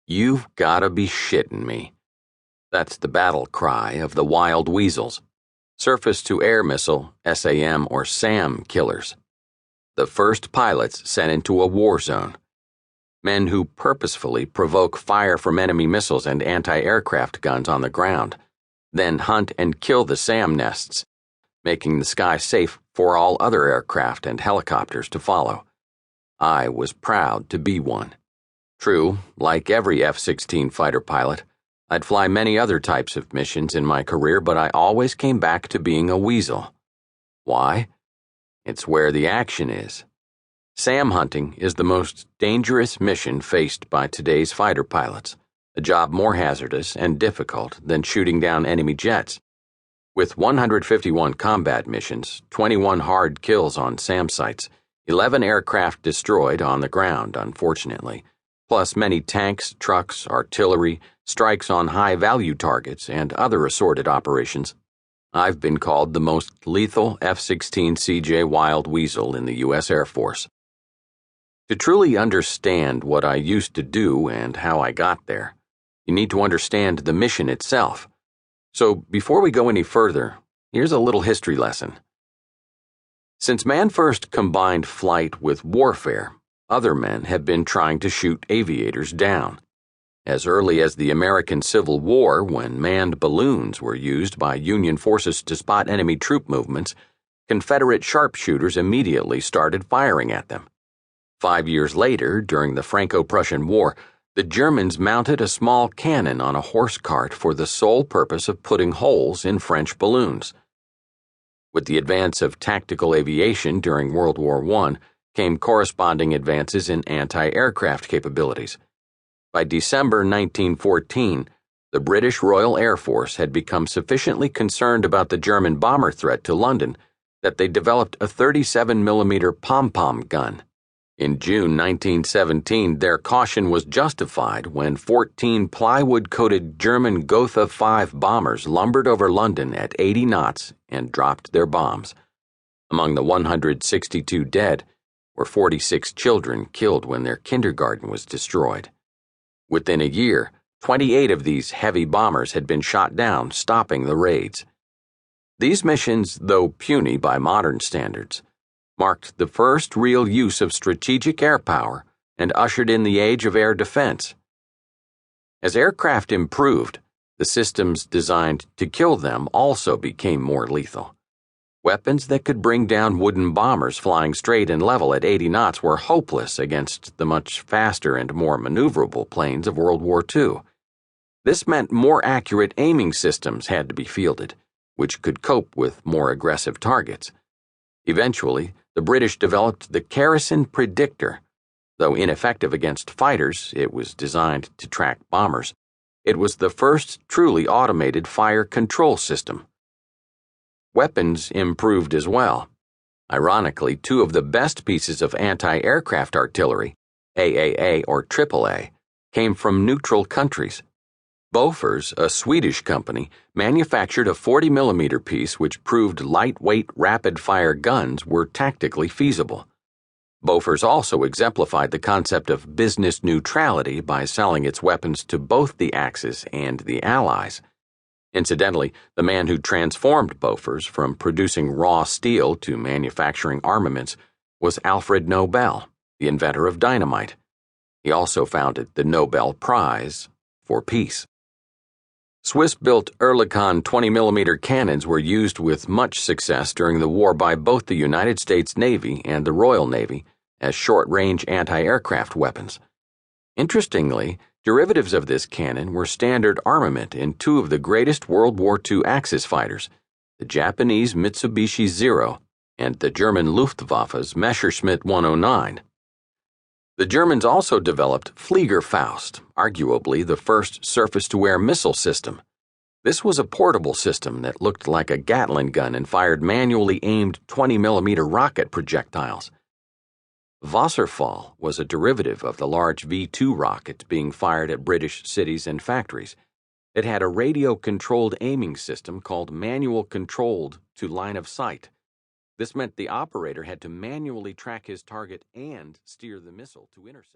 You've gotta be shitting me. That's the battle cry of the wild weasels, surface-to-air missile, SAM or SAM killers. The first pilots sent into a war zone. Men who purposefully provoke fire from enemy missiles and anti-aircraft guns on the ground, then hunt and kill the SAM nests, making the sky safe for all other aircraft and helicopters to follow. I was proud to be one. True, like every F-16 fighter pilot, I'd fly many other types of missions in my career, but I always came back to being a weasel. Why? It's where the action is. SAM hunting is the most dangerous mission faced by today's fighter pilots, a job more hazardous and difficult than shooting down enemy jets. With 151 combat missions, 21 hard kills on SAM sites, 11 aircraft destroyed on the ground, unfortunately, plus many tanks, trucks, artillery, strikes on high-value targets, and other assorted operations, I've been called the most lethal F-16CJ Wild Weasel in the U.S. Air Force. To truly understand what I used to do and how I got there, you need to understand the mission itself. So before we go any further, here's a little history lesson. Since man first combined flight with warfare, other men have been trying to shoot aviators down. As early as the American Civil War, when manned balloons were used by Union forces to spot enemy troop movements, Confederate sharpshooters immediately started firing at them. 5 years later, during the Franco-Prussian War, the Germans mounted a small cannon on a horse cart for the sole purpose of putting holes in French balloons. With the advance of tactical aviation during World War I came corresponding advances in anti-aircraft capabilities. By December 1914, the British Royal Air Force had become sufficiently concerned about the German bomber threat to London that they developed a 37mm pom-pom gun. In June 1917, their caution was justified when 14 plywood-coated German Gotha 5 bombers lumbered over London at 80 knots and dropped their bombs. Among the 162 dead were 46 children killed when their kindergarten was destroyed. Within a year, 28 of these heavy bombers had been shot down, stopping the raids. These missions, though puny by modern standards, marked the first real use of strategic air power and ushered in the age of air defense. As aircraft improved, the systems designed to kill them also became more lethal. Weapons that could bring down wooden bombers flying straight and level at 80 knots were hopeless against the much faster and more maneuverable planes of World War II. This meant more accurate aiming systems had to be fielded, which could cope with more aggressive targets. Eventually, the British developed the kerosene predictor. Though ineffective against fighters, it was designed to track bombers. It was the first truly automated fire control system. Weapons improved as well. Ironically, two of the best pieces of anti-aircraft artillery, AAA or AAA, came from neutral countries. Bofors, a Swedish company, manufactured a 40mm piece which proved lightweight, rapid-fire guns were tactically feasible. Bofors also exemplified the concept of business neutrality by selling its weapons to both the Axis and the Allies. Incidentally, the man who transformed Bofors from producing raw steel to manufacturing armaments was Alfred Nobel, the inventor of dynamite. He also founded the Nobel Prize for Peace. Swiss-built Oerlikon 20mm cannons were used with much success during the war by both the United States Navy and the Royal Navy as short-range anti-aircraft weapons. Interestingly, derivatives of this cannon were standard armament in two of the greatest World War II Axis fighters, the Japanese Mitsubishi Zero and the German Luftwaffe's Messerschmitt 109. The Germans also developed Fliegerfaust, arguably the first surface-to-air missile system. This was a portable system that looked like a Gatling gun and fired manually aimed 20mm rocket projectiles. Wasserfall was a derivative of the large V-2 rockets being fired at British cities and factories. It had a radio-controlled aiming system called manual controlled to line of sight. This meant the operator had to manually track his target and steer the missile to intercept.